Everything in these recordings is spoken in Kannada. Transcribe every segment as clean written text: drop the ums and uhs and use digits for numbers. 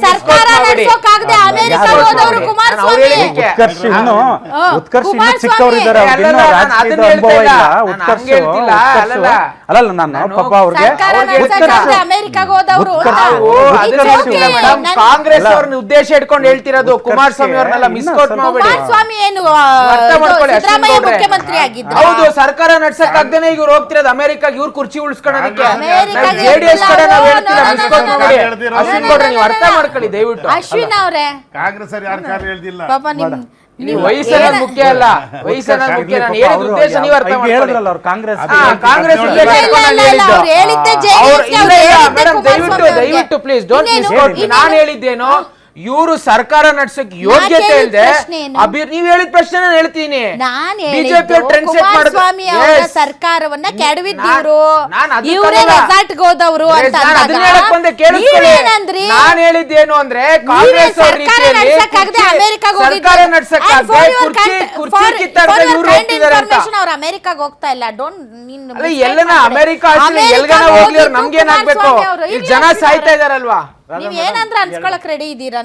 ಸರ್ಕಾರ ನಡೆಸೋಕಾಗದೆ ಅಮೆರಿಕ ಹೋದವರು ಕುಮಾರಸ್ವಾಮಿ. ಉತ್ಕರ್ಷ್ ಇನ್ನು ಚಿಕ್ಕವರಿದ್ದಾರೆ, ಅನುಭವ ಇಲ್ಲ. ಉತ್ಕರ್ಷ್ ಅಲ್ಲ, ನಾನು ಪಾಪ ಅವ್ರಿಗೆ ಅಮೆರಿಕಾಗ ಹೋದವರು ಕಾಂಗ್ರೆಸ್ ಅವ್ರನ್ನ ಉದ್ದೇಶ ಇಟ್ಕೊಂಡು ಹೇಳ್ತಿರೋದು. ಕುಮಾರಸ್ವಾಮಿ ಅವ್ರನ್ನೆಲ್ಲ ಮಿಸ್ಕೋಟ್ ಮಾಡ್ಬೇಡಿ. ಕುಮಾರಸ್ವಾಮಿ ಏನು ಸಿದ್ದರಾಮಯ್ಯ ಮುಖ್ಯಮಂತ್ರಿ ಆಗಿದ್ರು. ಹೌದು, ಸರ್ಕಾರ ನಡ್ಸಕ್ಕಾಗ್ದೇನೆ ಇವ್ರು ಹೋಗ್ತಿರೋದು ಅಮೆರಿಕಾಗ, ಇವ್ರು ಕುರ್ಚಿ ಉಳಿಸ್ಕೊಳ್ಳೋದಕ್ಕೆ. ಜೆಡಿಎಸ್ ಕಡೆ ನಾವು ಹೇಳ್ತಿಲ್ಲ, ಮಿಸ್ಕೋಟ್ ಮಾಡ್ಬೇಡಿ. ಅಶ್ವಿನ್ ಗೌಡ್ರೆ ನೀವು ಅರ್ಥ ಮಾಡ್ಕೊಳ್ಳಿ ದಯವಿಟ್ಟು. ಅಶ್ವಿನ್ ಅವರೇ ಕಾಂಗ್ರೆಸ್ ಹೇಳ್ತಿಲ್ಲ. ಪಾಪ ನೀವು ವಯಸ್ಸನ್ನ ಮುಖ್ಯ ಅಲ್ಲ, ವಯಸ್ಸನ್ನ ಮುಖ್ಯ. ನಾನು ಹೇಳಿದ ಉದ್ದೇಶ ನೀವು ಅರ್ಥ ಮಾಡ್ಕೊಳ್ಳಿ. ಕಾಂಗ್ರೆಸ್ ದಯವಿಟ್ಟು ಪ್ಲೀಸ್ ಡೋಂಟ್ ಮಿಸ್ಕೋಟ್. ನಾನು ಹೇಳಿದ್ದೇನು, ಇವರು ಸರ್ಕಾರ ನಡ್ಸಕ್ ಯೋಗ್ಯತೆ ಇಲ್ಲದೆ ನೀವ್ ಹೇಳಿದ ಪ್ರಶ್ನೆ ನಾನು ಹೇಳ್ತೀನಿ. ಬಿಜೆಪಿ ಟ್ರೆಂಡ್ ಸೆಟ್ ಕುಮಾರಸ್ವಾಮಿ ಅವರ ಸರ್ಕಾರವನ್ನ ಕೆಡವಿದ್ರು, ಇವರೇ ರೆಸಾರ್ಟ್ ಹೋದವರು ಅಂತ ನಾನು ಹೇಳಿದ್ದೇನು ಅಂದ್ರೆ ಕಾಂಗ್ರೆಸ್ ಅವ್ರ ರೀತಿಯಲ್ಲಿ ಸರ್ಕಾರ ನಡ್ಸಕ್ಕಾಗದೆ ಕುರ್ಚಿ ಕಿತ್ತಾಡ್ತಾ ಇವ್ರು ಹೋಗ್ತಿದ್ದಾರೆ ಅಂತ. ಅವ್ರು ಅಮೆರಿಕಾಗ ಹೋಗ್ತಾ ಇಲ್ಲ. ಎಲ್ಲನ ಅಮೆರಿಕ ಎಲ್ಗನ ಹೋಗ್ಲಿ, ಅವ್ರು ನಮ್ಗೇನಾಗ್ಬೇಕು? ಇಲ್ಲಿ ಜನ ಸಾಯ್ತಾ ಇದಾರಲ್ವಾ? ನೀವ್ ಏನಂದ್ರೆ ಅನ್ಸ್ಕೊಳಕ್ ರೆಡಿ ಇದೀರ?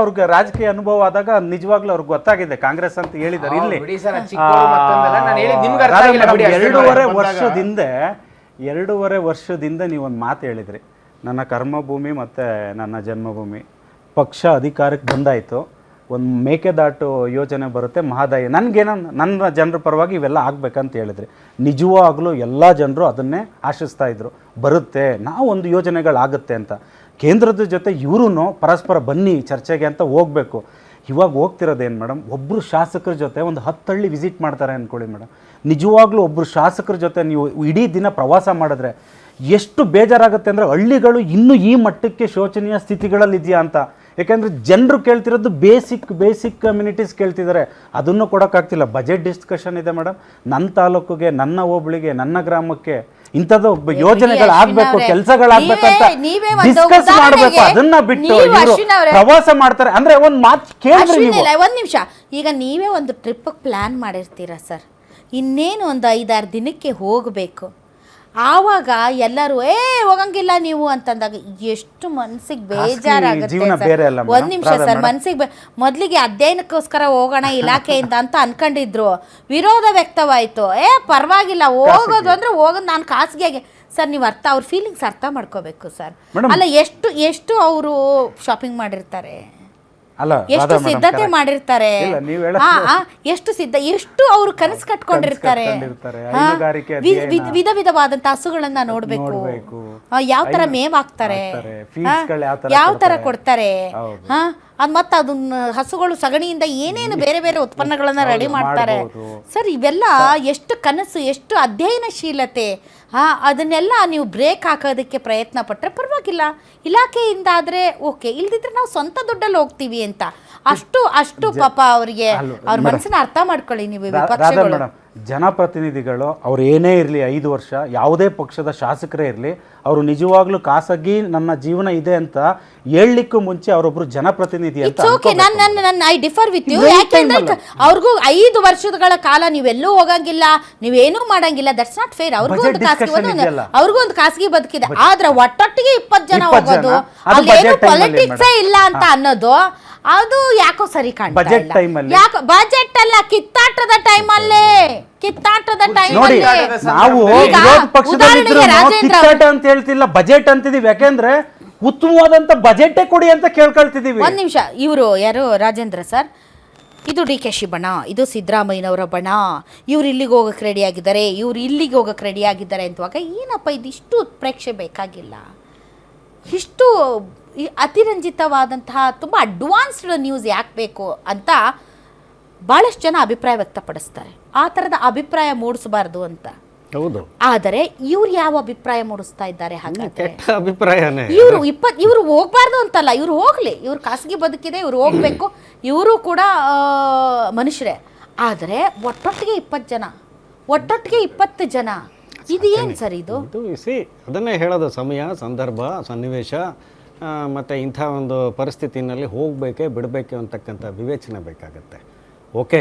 ಅವ್ರಿಗೆ ರಾಜಕೀಯ ಅನುಭವ ಆದಾಗ ನಿಜವಾಗ್ಲೂ ಅವ್ರಿಗೆ ಗೊತ್ತಾಗಿದೆ ಕಾಂಗ್ರೆಸ್ ಅಂತ ಹೇಳಿದಾರೆ. ಇಲ್ಲಿ 2.5 ವರ್ಷದಿಂದ ನೀವೊಂದು ಮಾತು ಹೇಳಿದ್ರಿ, ನನ್ನ ಕರ್ಮಭೂಮಿ ಮತ್ತು ನನ್ನ ಜನ್ಮಭೂಮಿ ಪಕ್ಷ ಅಧಿಕಾರಕ್ಕೆ ಬಂದಾಯಿತು, ಒಂದು ಮೇಕೆದಾಟು ಯೋಜನೆ ಬರುತ್ತೆ, ಮಹದಾಯಿ. ನನ್ನ ಜನರ ಪರವಾಗಿ ಇವೆಲ್ಲ ಆಗ್ಬೇಕಂತ ಹೇಳಿದ್ರಿ. ನಿಜವಾಗ್ಲೂ ಎಲ್ಲ ಜನರು ಅದನ್ನೇ ಆಶಿಸ್ತಾ ಇದ್ರು, ಬರುತ್ತೆ, ನಾವು ಒಂದು ಯೋಜನೆಗಳಾಗುತ್ತೆ ಅಂತ. ಕೇಂದ್ರದ ಜೊತೆ ಇವರು ಪರಸ್ಪರ ಬನ್ನಿ ಚರ್ಚೆಗೆ ಅಂತ ಹೋಗಬೇಕು. ಇವಾಗ ಹೋಗ್ತಿರೋದೇನು ಮೇಡಮ್, ಒಬ್ಬರು ಶಾಸಕರ ಜೊತೆ ಒಂದು 10 ಹಳ್ಳಿ ವಿಸಿಟ್ ಮಾಡ್ತಾರೆ ಅಂದ್ಕೊಳ್ಳಿ ಮೇಡಮ್. ನಿಜವಾಗ್ಲೂ ಒಬ್ಬರು ಶಾಸಕರ ಜೊತೆ ನೀವು ಇಡೀ ದಿನ ಪ್ರವಾಸ ಮಾಡಿದ್ರೆ ಎಷ್ಟು ಬೇಜಾರಾಗುತ್ತೆ ಅಂದರೆ, ಹಳ್ಳಿಗಳು ಇನ್ನೂ ಈ ಮಟ್ಟಕ್ಕೆ ಶೋಚನೀಯ ಸ್ಥಿತಿಗಳಲ್ಲಿದೆಯಾ ಅಂತ. ಯಾಕೆಂದರೆ ಜನರು ಕೇಳ್ತಿರೋದು ಬೇಸಿಕ್ ಕಮ್ಯುನಿಟೀಸ್ ಕೇಳ್ತಿದ್ದಾರೆ, ಅದನ್ನು ಕೊಡೋಕ್ಕಾಗ್ತಿಲ್ಲ. ಬಜೆಟ್ ಡಿಸ್ಕಷನ್ ಇದೆ ಮೇಡಮ್, ನನ್ನ ತಾಲೂಕಿಗೆ, ನನ್ನ ಹೋಬಳಿಗೆ, ನನ್ನ ಗ್ರಾಮಕ್ಕೆ ಇಂಥದ್ದು ಯೋಜನೆಗಳಾಗಬೇಕು, ಕೆಲಸಗಳಾಗಬೇಕಂತ ಡಿಸ್ಕಸ್ ಮಾಡಬೇಕು. ಅದನ್ನ ಬಿಟ್ಟು ಪ್ರವಾಸ ಮಾಡ್ತಾರೆ ಅಂದ್ರೆ ಒಂದು ಮಾತು ಕೇಳಿದ್ರೆ ನೀವು. ಒಂದು ನಿಮಿಷ, ಈಗ ನೀವೇ ಒಂದು ಟ್ರಿಪ್ ಪ್ಲಾನ್ ಮಾಡಿರ್ತೀರಾ ಸರ್, ಇನ್ನೇನು ಒಂದು 5-6 ದಿನಕ್ಕೆ ಹೋಗಬೇಕು. ಆವಾಗ ಎಲ್ಲರೂ ಹೋಗಂಗಿಲ್ಲ ನೀವು ಅಂತಂದಾಗ ಎಷ್ಟು ಮನ್ಸಿಗೆ ಬೇಜಾರಾಗುತ್ತೆ. ಒಂದು ನಿಮಿಷ ಸರ್, ಮನ್ಸಿಗೆ ಮೊದಲಿಗೆ ಅಧ್ಯಯನಕ್ಕೋಸ್ಕರ ಹೋಗೋಣ ಇಲಾಖೆಯಿಂದ ಅಂತ ಅನ್ಕೊಂಡಿದ್ರು, ವಿರೋಧ ವ್ಯಕ್ತವಾಯಿತು. ಪರವಾಗಿಲ್ಲ ಹೋಗೋದು ಅಂದ್ರೆ ಹೋಗೋದು, ನಾನು ಖಾಸಗಿಯಾಗಿ. ಸರ್ ನೀವು ಅವ್ರ ಫೀಲಿಂಗ್ಸ್ ಅರ್ಥ ಮಾಡ್ಕೋಬೇಕು ಸರ್. ಅಲ್ಲ, ಎಷ್ಟು ಅವರು ಶಾಪಿಂಗ್ ಮಾಡಿರ್ತಾರೆ, ಎಷ್ಟು ಸಿದ್ಧತೆ ಮಾಡಿರ್ತಾರೆ, ಎಷ್ಟು ಅವರು ಕನಸು ಕಟ್ಕೊಂಡಿರ್ತಾರೆ. ವಿಧವಾದಂತ ಹಸುಗಳನ್ನ ನೋಡ್ಬೇಕು, ಯಾವ ತರ ಮೇವ್ ಹಾಕ್ತಾರೆ, ಯಾವ ತರ ಕೊಡ್ತಾರೆ, ಮತ್ತೆ ಅದನ್ನ ಹಸುಗಳು ಸಗಣಿಯಿಂದ ಏನೇನು ಬೇರೆ ಬೇರೆ ಉತ್ಪನ್ನಗಳನ್ನ ರೆಡಿ ಮಾಡ್ತಾರೆ ಸರ್. ಇವೆಲ್ಲ ಎಷ್ಟು ಕನಸು, ಎಷ್ಟು ಅಧ್ಯಯನಶೀಲತೆ. ಅದನ್ನೆಲ್ಲ ನೀವು ಬ್ರೇಕ್ ಹಾಕೋದಕ್ಕೆ ಪ್ರಯತ್ನ ಪಟ್ಟರೆ ಪರವಾಗಿಲ್ಲ, ಇಲಾಖೆಯಿಂದ ಆದರೆ ಓಕೆ, ಇಲ್ದಿದ್ರೆ ನಾವು ಸ್ವಂತ ದುಡ್ಡಲ್ಲಿ ಹೋಗ್ತೀವಿ ಅಂತ. ಅಷ್ಟು ಪಾಪ ಅವರಿಗೆ ಅವ್ರ ಮನಸ್ಸನ್ನ ಅರ್ಥ ಮಾಡ್ಕೊಳ್ಳಿ ನೀವು. ವಿಪಕ್ಷಗಳು, ಜನಪ್ರತಿನಿಧಿಗಳು ಅವ್ರು ಏನೇ ಇರಲಿ, 5 ವರ್ಷ ಯಾವುದೇ ಪಕ್ಷದ ಶಾಸಕರೇ ಇರಲಿ, ಅವರು ನಿಜವಾಗ್ಲೂ ಖಾಸಗಿ ನನ್ನ ಜೀವನ ಇದೆ ಅಂತ ಹೇಳಲಿಕ್ಕೂ ಮುಂಚೆ ಅವರೊಬ್ರು ಜನಪ್ರತಿನಿಧಿ ಅಂತ. I differ with you. ಯಾಕೆಂದ್ರೆ ಅವ್ರಿಗೂ 5 ವರ್ಷಗಳ ಕಾಲ ನೀವೆಲ್ಲೂ ಹೋಗಂಗಿಲ್ಲ, ನೀವೇನೂ ಮಾಡಂಗಿಲ್ಲ. That's not fair. ಅವ್ರಿಗೂ ಒಂದು ಖಾಸಗಿ ಬದುಕಿದೆ. ಆದ್ರೆ ಒಟ್ಟೊಟ್ಟಿಗೆ 20 ಜನ ಹೋಗೋದು, ಅಲ್ಲೇನು ಪೊಲಿಟಿಕ್ಸೇ ಇಲ್ಲ ಅಂತ ಅನ್ನೋದು, ಅದು ಯಾಕೋ ಸರಿ ಕಾಣ್ತಾ ಇಲ್ಲ. ಯಾಕೋ ಬಜೆಟ್ ಅಲ್ಲ, ಕಿತ್ತಾಟದ ಟೈಮಲ್ಲೇ ನಾವು ಕಿತ್ತಾಟ ಅಂತ ಹೇಳ್ತಿಲ್ಲ, ಬಜೆಟ್ ಅಂತಿದೀವಿ. ಯಾಕೆಂದ್ರೆ ಉತ್ತಮವಾದಂತ ಬಜೆಟ್ ಕೊಡಿ ಅಂತ ಕೇಳ್ಕೊಳ್ತಿದೀವಿ. ಒಂದ್ ನಿಮಿಷ, ಇವರು ಯಾರು ರಾಜೇಂದ್ರ ಸರ್, ಇದು DK ಬಣ, ಇದು ಸಿದ್ದರಾಮಯ್ಯನವರ ಬಣ, ಇವ್ರು ಇಲ್ಲಿಗೆ ಹೋಗಕ್ಕೆ ರೆಡಿ ಆಗಿದ್ದಾರೆ, ಇವ್ರು ಇಲ್ಲಿಗೆ ಹೋಗಕ್ಕೆ ರೆಡಿ ಆಗಿದ್ದಾರೆ ಅಂತವಾಗ ಏನಪ್ಪ ಇದಿಷ್ಟು ಉತ್ಪ್ರೇಕ್ಷೆ ಬೇಕಾಗಿಲ್ಲ. ಇಷ್ಟು ಅತಿರಂಜಿತವಾದಂತಹ ತುಂಬ ಅಡ್ವಾನ್ಸ್ಡ್ ನ್ಯೂಸ್ ಯಾಕೆ ಬೇಕು ಅಂತ ಭಾಳಷ್ಟು ಜನ ಅಭಿಪ್ರಾಯ ವ್ಯಕ್ತಪಡಿಸ್ತಾರೆ. ಆ ಥರದ ಅಭಿಪ್ರಾಯ ಮೂಡಿಸಬಾರ್ದು ಅಂತ. ಹೌದು. ಆದರೆ ಇವ್ರು ಯಾವ ಅಭಿಪ್ರಾಯ ಮೂಡಿಸ್ತಾ ಇದ್ದಾರೆ? ಹಾಗಾದ್ರೆ ಅಭಿಪ್ರಾಯನೇ ಇವ್ರು ಹೋಗ್ಬಾರ್ದು ಅಂತಲ್ಲ, ಇವ್ರು ಹೋಗ್ಲಿ, ಇವ್ರು ಖಾಸಗಿ ಬದುಕಿದೆ, ಇವ್ರು ಹೋಗ್ಬೇಕು, ಇವರು ಕೂಡ ಮನುಷ್ಯರೇ. ಆದರೆ ಒಟ್ಟೊಟ್ಟಿಗೆ 20 ಜನ ಇದು ಏನು ಸರ್? ಇದು ಅದನ್ನೇ ಹೇಳೋದು, ಸಮಯ, ಸಂದರ್ಭ, ಸನ್ನಿವೇಶ ಮತ್ತು ಇಂಥ ಒಂದು ಪರಿಸ್ಥಿತಿನಲ್ಲಿ ಹೋಗಬೇಕೆ ಬಿಡಬೇಕೆ ಅಂತಕ್ಕಂಥ ವಿವೇಚನೆ ಬೇಕಾಗತ್ತೆ. ಓಕೆ,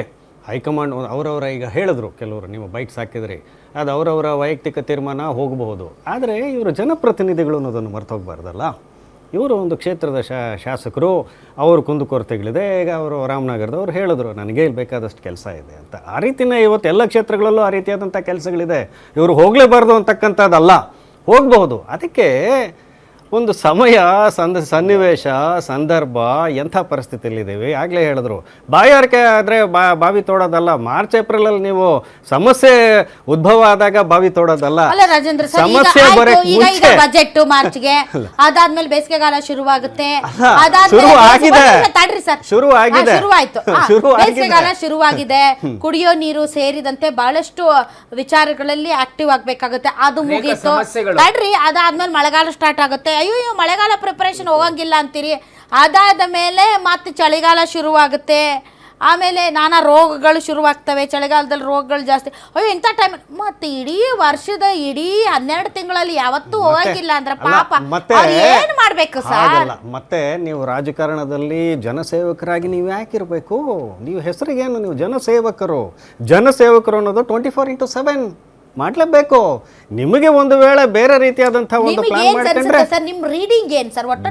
ಹೈಕಮಾಂಡ್ ಅವರವರ ಈಗ ಹೇಳಿದ್ರು ಕೆಲವರು, ನೀವು ಬೈಕ್ಸ್ ಹಾಕಿದ್ರಿ, ಅದು ಅವರವರ ವೈಯಕ್ತಿಕ ತೀರ್ಮಾನ ಹೋಗಬಹುದು. ಆದರೆ ಇವರು ಜನಪ್ರತಿನಿಧಿಗಳು ಅನ್ನೋದನ್ನು ಮರ್ತೋಗ್ಬಾರ್ದಲ್ಲ. ಇವರು ಒಂದು ಕ್ಷೇತ್ರದ ಶಾಸಕರು, ಅವರು ಕುಂದುಕೊರತೆಗಳಿದೆ. ಈಗ ಅವರು ರಾಮನಗರದವ್ರು ಹೇಳಿದ್ರು, ನನಗೆ ಇಲ್ಲಿ ಬೇಕಾದಷ್ಟು ಕೆಲಸ ಇದೆ ಅಂತ. ಆ ರೀತಿಯೇ ಇವತ್ತು ಎಲ್ಲ ಕ್ಷೇತ್ರಗಳಲ್ಲೂ ಆ ರೀತಿಯಾದಂಥ ಕೆಲಸಗಳಿದೆ. ಇವರು ಹೋಗಲೇಬಾರ್ದು ಅಂತಕ್ಕಂಥದ್ದಲ್ಲ, ಹೋಗಬಹುದು. ಅದಕ್ಕೆ ಒಂದು ಸಮಯ, ಸನ್ನಿವೇಶ, ಸಂದರ್ಭ, ಎಂಥ ಪರಿಸ್ಥಿತಿಯಲ್ಲಿದ್ದೀವಿ. ಆಗಲೇ ಹೇಳಿದ್ರು, ಬಾಯಾರಿಕೆ ಆದರೆ ಬಾವಿ ತೋಡೋದಲ್ಲ. ಮಾರ್ಚ್ ಏಪ್ರಿಲಲ್ಲಿ ನೀವು ಸಮಸ್ಯೆ ಉದ್ಭವ ಆದಾಗ ಬಾವಿ ತೋಡೋದಲ್ಲ. ಅಲ್ಲ ರಾಜೇಂದ್ರ ಸರ್, ಸಮಸ್ಯೆ ಬರಕ್ಕೆ ಮುಂಚೆ ಬಜೆಟ್ ಮಾರ್ಚ್ಗೆ, ಅದಾದ್ಮೇಲೆ ಬೇಸಿಗೆಗಾಲ ಶುರುವಾಗುತ್ತೆ. ಬೇಸಿಗೆಗಾಲ ಶುರುವಾಗಿದೆ. ಕುಡಿಯೋ ನೀರು ಸೇರಿದಂತೆ ಬಹಳಷ್ಟು ವಿಚಾರಗಳಲ್ಲಿ ಆಕ್ಟಿವ್ ಆಗ್ಬೇಕಾಗುತ್ತೆ. ಅದು ಮುಗೀತು, ತಡ್ರಿ. ಅದಾದ್ಮೇಲೆ ಮಳೆಗಾಲ ಸ್ಟಾರ್ಟ್ ಆಗುತ್ತೆ. ಅಯ್ಯೋ ಮಳೆಗಾಲ ಪ್ರಿಪರೇಷನ್ ಹೋಗಂಗಿಲ್ಲ ಅಂತೀರಿ. ಅದಾದ ಮೇಲೆ ಮತ್ತೆ ಚಳಿಗಾಲ ಶುರುವಾಗುತ್ತೆ. ಆಮೇಲೆ ನಾನಾ ರೋಗಗಳು ಶುರುವಾಗ್ತವೆ. ಚಳಿಗಾಲದಲ್ಲಿ ರೋಗಗಳು ಜಾಸ್ತಿ. ಅಯ್ಯೋ ಇಂಥ ಟೈಮ್ ಮತ್ತೆ ಇಡೀ ವರ್ಷದ 12 ತಿಂಗಳಲ್ಲಿ ಯಾವತ್ತೂ ಹೋಗಂಗಿಲ್ಲ ಅಂದ್ರೆ ಪಾಪ ಏನು ಮಾಡಬೇಕು ಸರ್? ಮತ್ತೆ ನೀವು ರಾಜಕಾರಣದಲ್ಲಿ ಜನಸೇವಕರಾಗಿ ನೀವು ಯಾಕಿರಬೇಕು? ನೀವು ಹೆಸರಿಗೇನು, ನೀವು ಜನಸೇವಕರು ಅನ್ನೋದು 24/7 ಮಾಡಲೇಬೇಕು. ನಿಮಗೆ ಒಂದು ವೇಳೆ ಬೇರೆ ರೀತಿಯಾದಂತಹ ಒಂದು ಪ್ಲಾನ್ ಮಾಡ್ಕೊಂಡ್ರೆ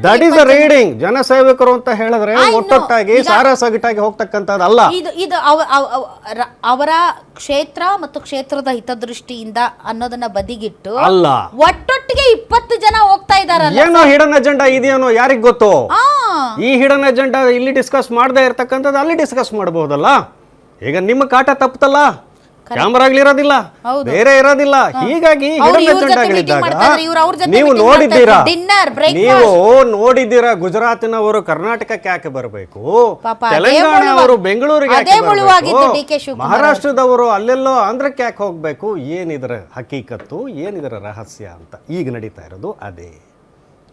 ದಟ್ ಈಸ್ ದ ರೀಡಿಂಗ್. ಜನಸೇವಕರು ಅಂತ ಹೇಳಿದ್ರೆ ಒಟ್ಟೊಟ್ಟಾಗಿ ಸಾರಾಸಗಟಾಗಿ ಹೋಗ್ತಕ್ಕಂಥದ್ದಲ್ಲ. ಇದು ಅವರ ಕ್ಷೇತ್ರ ಮತ್ತು ಕ್ಷೇತ್ರದ ಹಿತದೃಷ್ಟಿಯಿಂದ ಅನ್ನೋದನ್ನ ಬದಿಗಿಟ್ಟು ಅಲ್ಲ, ಒಟ್ಟೊಟ್ಟಿಗೆ 20 ಜನ ಹೋಗ್ತಾ ಇದಾರಲ್ಲ. ಏನೋ ಹಿಡನ್ ಅಜೆಂಡಾ ಇದೆಯೇನೋ ಯಾರಿಗ್ ಗೊತ್ತು? ಈ ಹಿಡನ್ ಅಜೆಂಡಾ ಇಲ್ಲಿ ಡಿಸ್ಕಸ್ ಮಾಡದೇ ಇರ್ತಕ್ಕಂಥದ್ದು ಅಲ್ಲಿ ಡಿಸ್ಕಸ್ ಮಾಡಬಹುದಲ್ಲ. ಈಗ ನಿಮ್ಮ ಕಾಟ ತಪ್ಪುತ್ತಲ್ಲ, ಕ್ಯಾಮರಾಗಳಿರೋದಿಲ್ಲ, ಬೇರೆ ಇರೋದಿಲ್ಲ. ಹೀಗಾಗಿ ನೀವು ನೋಡಿದ್ದೀರಾ ಗುಜರಾತಿನವರು ಕರ್ನಾಟಕಕ್ಕೆ ಯಾಕೆ ಬರಬೇಕು, ತೆಲಂಗಾಣವರು ಬೆಂಗಳೂರಿಗೆ ಯಾಕೆ ಬರಬೇಕು, ಮಹಾರಾಷ್ಟ್ರದವರು ಅಲ್ಲೆಲ್ಲೋ ಆಂಧ್ರಕ್ಕೆ ಯಾಕೆ ಹೋಗ್ಬೇಕು? ಏನಿದರ ಹಕೀಕತ್ತು, ಏನಿದರ ರಹಸ್ಯ ಅಂತ ಈಗ ನಡೀತಾ ಇರೋದು ಅದೇ.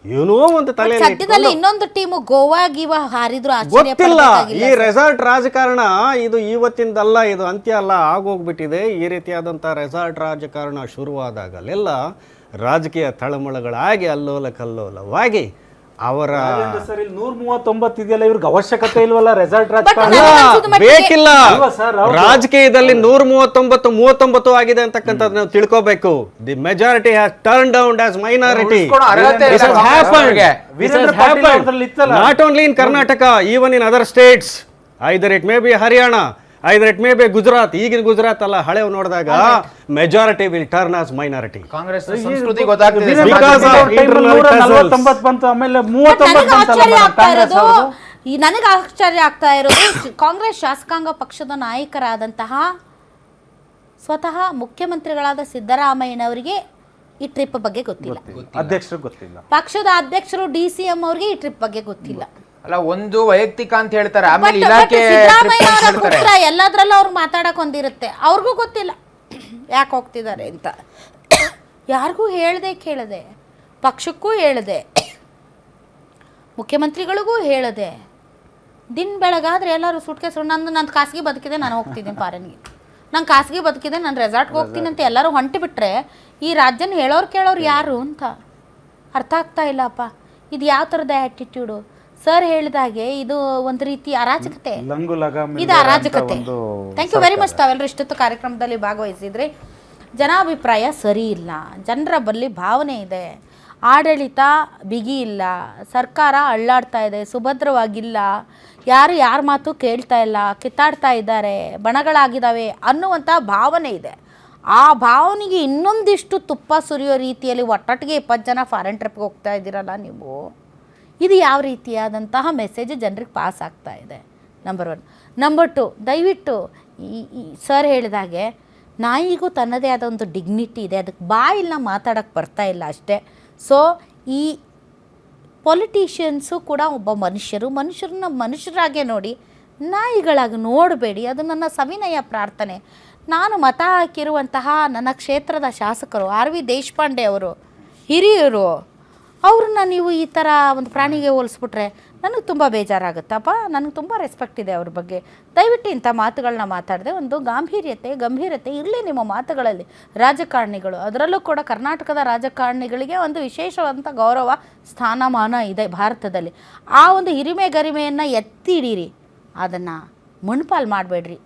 ಏನೋ ಒಂದು ತಲೆಯಲ್ಲಿ ಇನ್ನೊಂದು ಟೀಮು ಗೋವಾ ಗೀವಾ ಹಾರಿದ್ರು ಗೊತ್ತಿಲ್ಲ. ಈ ರೆಸಾರ್ಟ್ ರಾಜಕಾರಣ ಇದು ಇವತ್ತಿಂದಲ್ಲ, ಇದು ಅಂತ್ಯ ಅಲ್ಲ, ಆಗೋಗ್ಬಿಟ್ಟಿದೆ. ಈ ರೀತಿಯಾದಂಥ ರೆಸಾರ್ಟ್ ರಾಜಕಾರಣ ಶುರುವಾದಾಗಲೆಲ್ಲ ರಾಜಕೀಯ ತಳಮಳಗಳಾಗಿ ಅಲ್ಲೋಲ ಕಲ್ಲೋಲವಾಗಿ ಅವರ 139 ಇದೆಯಲ್ಲ, ಇವ್ರಿಗೆ ಅವಶ್ಯಕತೆ ಇಲ್ವಲ್ಲ ರೆಸಾರ್ಟ್ ರಾಜಕಾರಣ? ಬೇಕಿಲ್ಲ. ರಾಜಕೀಯದಲ್ಲಿ 139 ಆಗಿದೆ ಅಂತಕ್ಕಂಥದ್ದು ನಾವು ತಿಳ್ಕೋಬೇಕು. The majority has turn down as minority. Not only in Karnataka, even in other States. Either it may be Haryana, either it may be Gujarat. ಈಗಿನ ಗುಜರಾತ್ ಅಲ್ಲ, ಹಳೆವ್ ನೋಡಿದಾಗ majority will turn as minority. Congress ಸಂಸ್ಕೃತಿ ಗೊತ್ತಾಗ್ತಿದೆ. ನನಗೆ ಆಶ್ಚರ್ಯ ಆಗ್ತಾ ಇರೋದು, ಕಾಂಗ್ರೆಸ್ ಶಾಸಕಾಂಗ ಪಕ್ಷದ ನಾಯಕರಾದಂತಹ ಸ್ವತಃ ಮುಖ್ಯಮಂತ್ರಿಗಳಾದ ಸಿದ್ದರಾಮಯ್ಯನವರಿಗೆ ಈ ಟ್ರಿಪ್ ಬಗ್ಗೆ ಗೊತ್ತಿಲ್ಲ. ಅಧ್ಯಕ್ಷರು ಗೊತ್ತಿಲ್ಲ, ಪಕ್ಷದ ಅಧ್ಯಕ್ಷರು DCM ಅವ್ರಿಗೆ ಈ ಟ್ರಿಪ್ ಬಗ್ಗೆ ಗೊತ್ತಿಲ್ಲ. ಅಲ್ಲ, ಒಂದು ವೈಯಕ್ತಿಕ ಅಂತ ಹೇಳ್ತಾರೆ, ಆಮೇಲೆ ಇಲಾಖೆ ಎಲ್ಲದ್ರಲ್ಲೂ ಅವ್ರಿಗೆ ಮಾತಾಡಕ್ ಒಂದಿರುತ್ತೆ. ಅವ್ರಿಗೂ ಗೊತ್ತಿಲ್ಲ ಯಾಕೆ ಹೋಗ್ತಿದ್ದಾರೆ ಅಂತ. ಯಾರಿಗೂ ಹೇಳ್ದೆ ಕೇಳದೆ, ಪಕ್ಷಕ್ಕೂ ಹೇಳದೆ, ಮುಖ್ಯಮಂತ್ರಿಗಳಿಗೂ ಹೇಳದೆ, ದಿನ ಬೆಳಗಾದ್ರೆ ಎಲ್ಲರೂ ಸುಟ್ಕೇಸ್ ನಂದು ಖಾಸಗಿ ಬದುಕಿದೆ, ನಾನು ಹೋಗ್ತಿದ್ದೀನಿ ಫಾರಿನ್ಗೆ, ನಂಗೆ ಖಾಸಗಿ ಬದುಕಿದೆ, ನಾನು ರೆಸಾರ್ಟ್ಗೆ ಹೋಗ್ತೀನಿ ಅಂತ ಎಲ್ಲರೂ ಹೊಂಟಿ ಬಿಟ್ರೆ ಈ ರಾಜ್ಯನ ಹೇಳೋರು ಕೇಳೋರು ಯಾರು ಅಂತ ಅರ್ಥ ಆಗ್ತಾ ಇಲ್ಲಪ್ಪ. ಇದು ಯಾವ ಥರದ ಆ್ಯಟಿಟ್ಯೂಡು? ಸರ್ ಹೇಳಿದಾಗೆ ಇದು ಒಂದು ರೀತಿ ಅರಾಜಕತೆ, ಇದು ಅರಾಜಕತೆ. Thank you very much. ತಾವೆಲ್ಲರೂ ಇಷ್ಟೊತ್ತು ಕಾರ್ಯಕ್ರಮದಲ್ಲಿ ಭಾಗವಹಿಸಿದ್ರಿ. ಜನಾಭಿಪ್ರಾಯ ಸರಿ ಇಲ್ಲ, ಜನರ ಬಳಿ ಭಾವನೆ ಇದೆ, ಆಡಳಿತ ಬಿಗಿ ಇಲ್ಲ, ಸರ್ಕಾರ ಅಳ್ಳಾಡ್ತಾ ಇದೆ, ಸುಭದ್ರವಾಗಿಲ್ಲ, ಯಾರ ಮಾತು ಕೇಳ್ತಾ ಇಲ್ಲ, ಕಿತ್ತಾಡ್ತಾ ಇದ್ದಾರೆ, ಬಣಗಳಾಗಿದ್ದಾವೆ ಅನ್ನುವಂಥ ಭಾವನೆ ಇದೆ. ಆ ಭಾವನೆಗೆ ಇನ್ನೊಂದಿಷ್ಟು ತುಪ್ಪ ಸುರಿಯೋ ರೀತಿಯಲ್ಲಿ ಒಟ್ಟೊಟ್ಟಿಗೆ 20 ಜನ ಫಾರಿನ್ ಟ್ರಿಪ್ಗೆ ಹೋಗ್ತಾ ಇದ್ದೀರಲ್ಲ ನೀವು, ಇದು ಯಾವ ರೀತಿಯಾದಂತಹ ಮೆಸೇಜ್ ಜನರಿಗೆ ಪಾಸ್ ಆಗ್ತಾ ಇದೆ? ನಂಬರ್ 1. ನಂಬರ್ 2, ದಯವಿಟ್ಟು ಈ ಸರ್ ಹೇಳಿದಾಗೆ ನಾಯಿಗೂ ತನ್ನದೇ ಆದ ಒಂದು ಡಿಗ್ನಿಟಿ ಇದೆ, ಅದಕ್ಕೆ ಬಾಯಿಲ್ಲ ಮಾತಾಡೋಕ್ಕೆ ಬರ್ತಾ ಇಲ್ಲ ಅಷ್ಟೇ. ಸೊ ಈ ಪೊಲಿಟಿಷಿಯನ್ಸು ಕೂಡ ಒಬ್ಬ ಮನುಷ್ಯರನ್ನ ಮನುಷ್ಯರಾಗೆ ನೋಡಿ, ನಾಯಿಗಳಾಗಿ ನೋಡಬೇಡಿ. ಅದು ನನ್ನ ಸವಿನಯ ಪ್ರಾರ್ಥನೆ. ನಾನು ಮತ ಹಾಕಿರುವಂತಹ ನನ್ನ ಕ್ಷೇತ್ರದ ಶಾಸಕರು RV ದೇಶಪಾಂಡೆ ಅವರು, ಹಿರಿಯರು, ಅವ್ರನ್ನ ನೀವು ಈ ಥರ ಒಂದು ಪ್ರಾಣಿಗೆ ಹೋಲಿಸ್ಬಿಟ್ರೆ ನನಗೆ ತುಂಬ ಬೇಜಾರಾಗುತ್ತಪ್ಪ. ನನಗೆ ತುಂಬ ರೆಸ್ಪೆಕ್ಟ್ ಇದೆ ಅವ್ರ ಬಗ್ಗೆ. ದಯವಿಟ್ಟು ಇಂಥ ಮಾತುಗಳನ್ನ ಮಾತಾಡದೆ ಒಂದು ಗಂಭೀರತೆ ಇರಲಿ ನಿಮ್ಮ ಮಾತುಗಳಲ್ಲಿ. ರಾಜಕಾರಣಿಗಳು, ಅದರಲ್ಲೂ ಕೂಡ ಕರ್ನಾಟಕದ ರಾಜಕಾರಣಿಗಳಿಗೆ ಒಂದು ವಿಶೇಷವಾದಂಥ ಗೌರವ ಸ್ಥಾನಮಾನ ಇದೆ ಭಾರತದಲ್ಲಿ. ಆ ಒಂದು ಹಿರಿಮೆ ಗರಿಮೆಯನ್ನು ಎತ್ತಿ ಹಿಡೀರಿ, ಅದನ್ನು ಮಣ್ಪಾಲು ಮಾಡಬೇಡ್ರಿ.